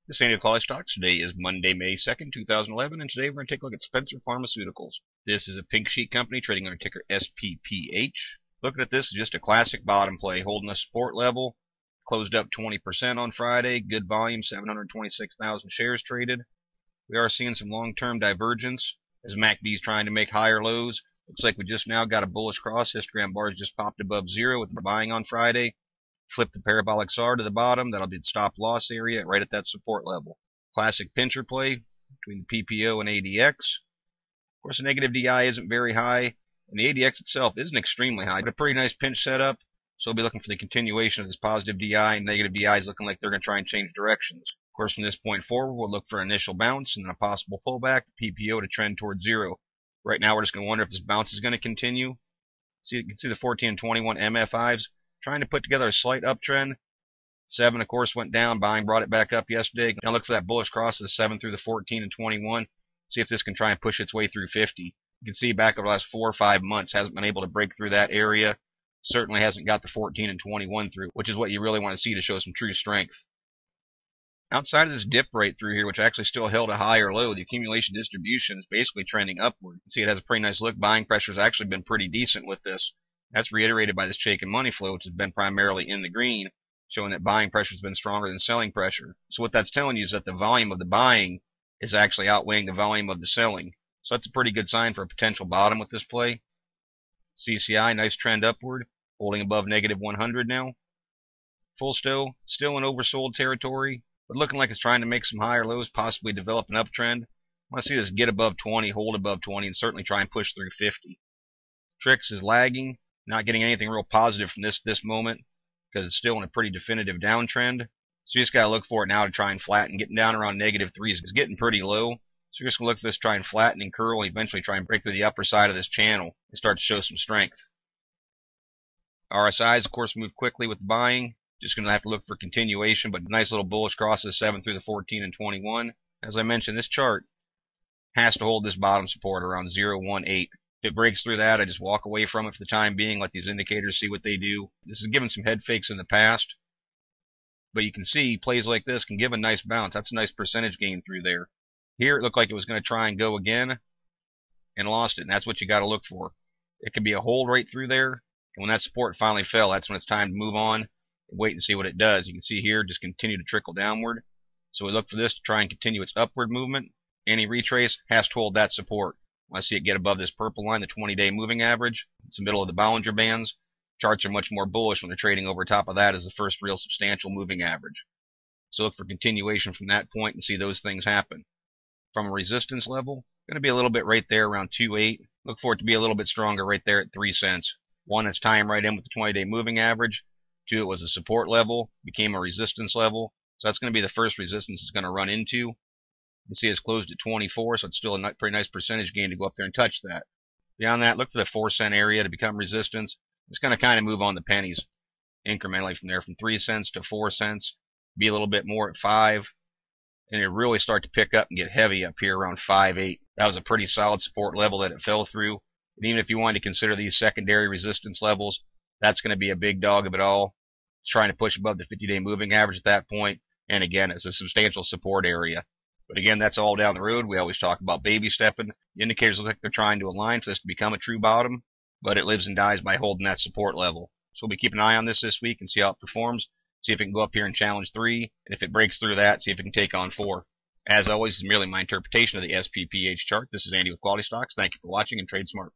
This is Andy with QualityStocks. Today is Monday, May 2nd, 2011, and today we're going to take a look at Spencer Pharmaceuticals. This is a pink sheet company trading under ticker SPPH. Looking at this is just a classic bottom play, holding a support level. Closed up 20% on Friday. Good volume, 726,000 shares traded. We are seeing some long-term divergence as MACD is trying to make higher lows. Looks like we just now got a bullish cross. Histogram bars just popped above zero with the buying on Friday. Flip the parabolic SAR to the bottom. That'll be the stop loss area right at that support level. Classic pincher play between the PPO and ADX. Of course, the negative DI isn't very high, and the ADX itself isn't extremely high, but a pretty nice pinch setup. So we'll be looking for the continuation of this positive DI, and negative DI is looking like they're going to try and change directions. Of course, from this point forward, we'll look for an initial bounce and then a possible pullback, the PPO to trend towards zero. Right now, we're just going to wonder if this bounce is going to continue. See, you can see the 14 and 21 MFIs trying to put together a slight uptrend. 7, of course, went down. Buying brought it back up yesterday. Now look for that bullish cross of the 7 through the 14 and 21. See if this can try and push its way through 50. You can see back over the last 4 or 5 months, hasn't been able to break through that area. Certainly hasn't got the 14 and 21 through, which is what you really want to see to show some true strength. Outside of this dip right through here, which actually still held a higher low, the accumulation distribution is basically trending upward. You can see it has a pretty nice look. Buying pressure has actually been pretty decent with this. That's reiterated by this shake and money flow, which has been primarily in the green, showing that buying pressure has been stronger than selling pressure. So what that's telling you is that the volume of the buying is actually outweighing the volume of the selling. So that's a pretty good sign for a potential bottom with this play. CCI, nice trend upward, holding above negative 100 now. Full still in oversold territory, but looking like it's trying to make some higher lows, possibly develop an uptrend. I want to see this get above 20, hold above 20, and certainly try and push through 50. Trix is lagging. Not getting anything real positive from this moment because it's still in a pretty definitive downtrend. So you just got to look for it now to try and flatten. Getting down around negative 3 is getting pretty low. So you're just going to look for this, try and flatten and curl, and eventually try and break through the upper side of this channel and start to show some strength. RSIs, of course, move quickly with buying. Just going to have to look for continuation, but nice little bullish crosses 7 through the 14 and 21. As I mentioned, this chart has to hold this bottom support around 018. If it breaks through that, I just walk away from it for the time being, let these indicators see what they do. This has given some head fakes in the past, but you can see plays like this can give a nice bounce. That's a nice percentage gain through there. Here it looked like it was going to try and go again and lost it, and that's what you got to look for. It could be a hold right through there, and when that support finally fell, that's when it's time to move on and wait and see what it does. You can see here just continue to trickle downward. So we look for this to try and continue its upward movement. Any retrace has to hold that support. I see it get above this purple line, the 20-day moving average. It's the middle of the Bollinger Bands. Charts are much more bullish when they're trading over top of that as the first real substantial moving average. So look for continuation from that point and see those things happen. From a resistance level, going to be a little bit right there around 2.8. Look for it to be a little bit stronger right there at 3 cents. 1, it's tying right in with the 20-day moving average. 2, it was a support level, became a resistance level. So that's going to be the first resistance it's going to run into. You can see it's closed at 24, so it's still a pretty nice percentage gain to go up there and touch that. Beyond that, look for the 4 cent area to become resistance. It's going to kind of move on the pennies incrementally from there, from 3 cents to 4 cents, be a little bit more at 5, and it really start to pick up and get heavy up here around 5.8. That was a pretty solid support level that it fell through. And even if you wanted to consider these secondary resistance levels, that's going to be a big dog of it all. It's trying to push above the 50-day moving average at that point, and again, it's a substantial support area. But again, that's all down the road. We always talk about baby stepping. The indicators look like they're trying to align for this to become a true bottom, but it lives and dies by holding that support level. So we'll be keeping an eye on this week and see how it performs. See if it can go up here and challenge 3, and if it breaks through that, see if it can take on 4. As always, this is merely my interpretation of the SPPH chart. This is Andy with QualityStocks. Thank you for watching, and trade smart.